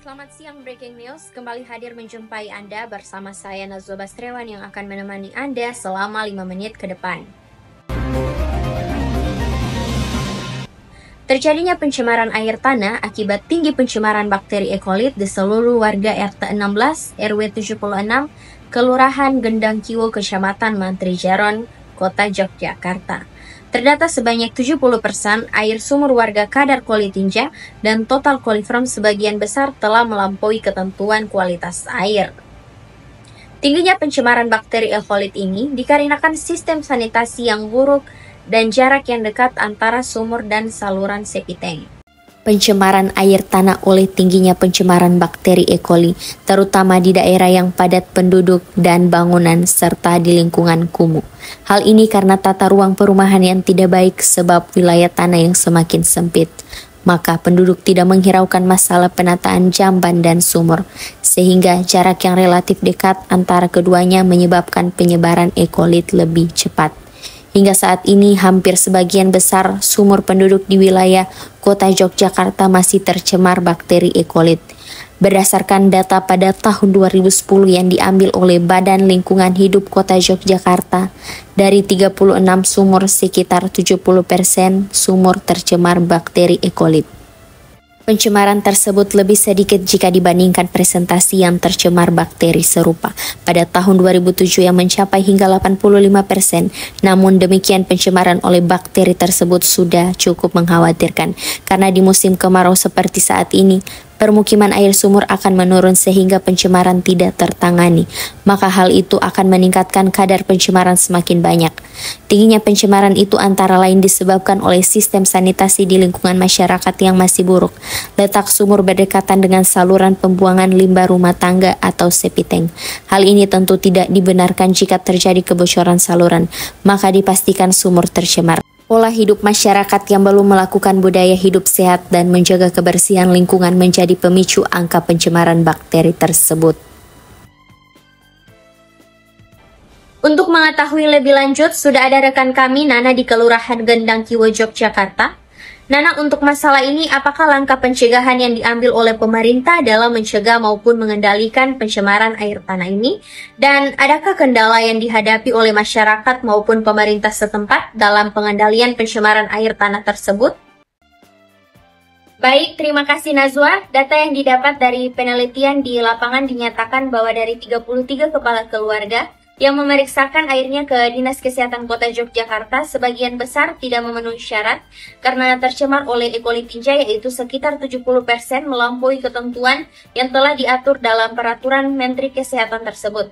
Selamat siang, Breaking News. Kembali hadir menjumpai Anda bersama saya Nazwa Bastrewan yang akan menemani Anda selama 5 menit ke depan. Terjadinya pencemaran air tanah akibat tinggi pencemaran bakteri E. coli di seluruh warga RT 16 RW 76 Kelurahan Gendang Kiwo, Kecamatan Mantri Jaron, Kota Yogyakarta. Terdata sebanyak 70% air sumur warga kadar coli tinja dan total coliform sebagian besar telah melampaui ketentuan kualitas air. Tingginya pencemaran bakteri E. coli ini dikarenakan sistem sanitasi yang buruk dan jarak yang dekat antara sumur dan saluran septic tank. Pencemaran air tanah oleh tingginya pencemaran bakteri E. coli, terutama di daerah yang padat penduduk dan bangunan serta di lingkungan kumuh. Hal ini karena tata ruang perumahan yang tidak baik sebab wilayah tanah yang semakin sempit. Maka penduduk tidak menghiraukan masalah penataan jamban dan sumur, sehingga jarak yang relatif dekat antara keduanya menyebabkan penyebaran E. coli lebih cepat. Hingga saat ini hampir sebagian besar sumur penduduk di wilayah Kota Yogyakarta masih tercemar bakteri E. coli. Berdasarkan data pada tahun 2010 yang diambil oleh Badan Lingkungan Hidup Kota Yogyakarta, dari 36 sumur sekitar 70% sumur tercemar bakteri E. coli. Pencemaran tersebut lebih sedikit jika dibandingkan presentasi yang tercemar bakteri serupa pada tahun 2007 yang mencapai hingga 85%. Namun demikian pencemaran oleh bakteri tersebut sudah cukup mengkhawatirkan karena di musim kemarau seperti saat ini, permukiman air sumur akan menurun sehingga pencemaran tidak tertangani. Maka hal itu akan meningkatkan kadar pencemaran semakin banyak. Tingginya pencemaran itu antara lain disebabkan oleh sistem sanitasi di lingkungan masyarakat yang masih buruk, letak sumur berdekatan dengan saluran pembuangan limbah rumah tangga atau septic tank. Hal ini tentu tidak dibenarkan jika terjadi kebocoran saluran, maka dipastikan sumur tercemar. Pola hidup masyarakat yang belum melakukan budaya hidup sehat dan menjaga kebersihan lingkungan menjadi pemicu angka pencemaran bakteri tersebut. Untuk mengetahui lebih lanjut, sudah ada rekan kami Nana di Kelurahan Gendang Kiwo, Yogyakarta. Nana, untuk masalah ini, apakah langkah pencegahan yang diambil oleh pemerintah dalam mencegah maupun mengendalikan pencemaran air tanah ini? Dan adakah kendala yang dihadapi oleh masyarakat maupun pemerintah setempat dalam pengendalian pencemaran air tanah tersebut? Baik, terima kasih Nazwa. Data yang didapat dari penelitian di lapangan dinyatakan bahwa dari 33 kepala keluarga yang memeriksakan airnya ke Dinas Kesehatan Kota Yogyakarta, sebagian besar tidak memenuhi syarat karena tercemar oleh E. coli tinja, yaitu sekitar 70% melampaui ketentuan yang telah diatur dalam peraturan Menteri Kesehatan tersebut.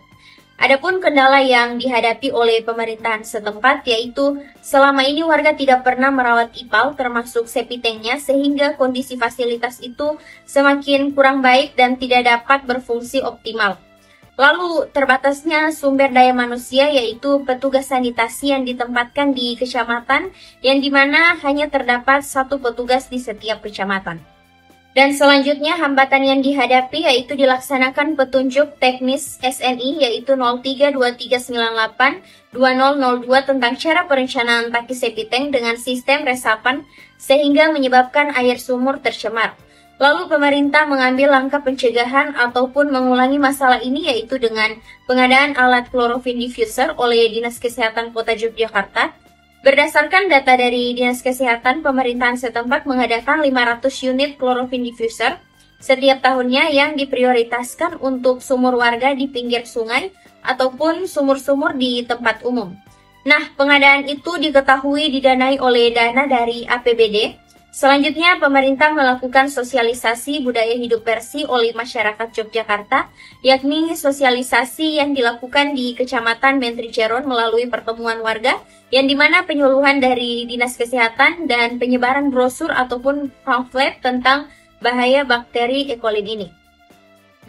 Adapun kendala yang dihadapi oleh pemerintahan setempat, yaitu selama ini warga tidak pernah merawat IPAL termasuk septic tank-nya, sehingga kondisi fasilitas itu semakin kurang baik dan tidak dapat berfungsi optimal. Lalu terbatasnya sumber daya manusia, yaitu petugas sanitasi yang ditempatkan di kecamatan yang dimana hanya terdapat satu petugas di setiap kecamatan. Dan selanjutnya hambatan yang dihadapi yaitu dilaksanakan petunjuk teknis SNI yaitu 0323982002 tentang cara perencanaan tangki septic tank dengan sistem resapan sehingga menyebabkan air sumur tercemar. Lalu pemerintah mengambil langkah pencegahan ataupun mengulangi masalah ini yaitu dengan pengadaan alat chloroquine diffuser oleh Dinas Kesehatan Kota Yogyakarta. Berdasarkan data dari Dinas Kesehatan, pemerintahan setempat mengadakan 500 unit chloroquine diffuser setiap tahunnya yang diprioritaskan untuk sumur warga di pinggir sungai ataupun sumur-sumur di tempat umum. Nah, pengadaan itu diketahui didanai oleh dana dari APBD. Selanjutnya, pemerintah melakukan sosialisasi budaya hidup bersih oleh masyarakat Yogyakarta, yakni sosialisasi yang dilakukan di Kecamatan Mantri Jaron melalui pertemuan warga, yang dimana penyuluhan dari Dinas Kesehatan dan penyebaran brosur ataupun pamflet tentang bahaya bakteri E. coli ini.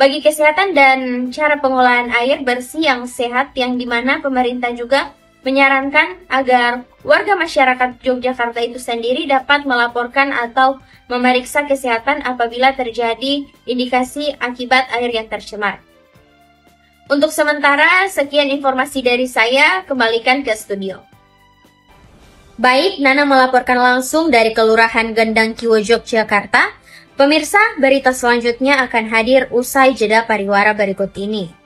Bagi kesehatan dan cara pengolahan air bersih yang sehat, yang dimana pemerintah juga menyarankan agar warga masyarakat Yogyakarta itu sendiri dapat melaporkan atau memeriksa kesehatan apabila terjadi indikasi akibat air yang tercemar. Untuk sementara, sekian informasi dari saya, kembalikan ke studio. Baik, Nana melaporkan langsung dari Kelurahan Gendang Kiwo, Yogyakarta. Pemirsa, berita selanjutnya akan hadir usai jeda pariwara berikut ini.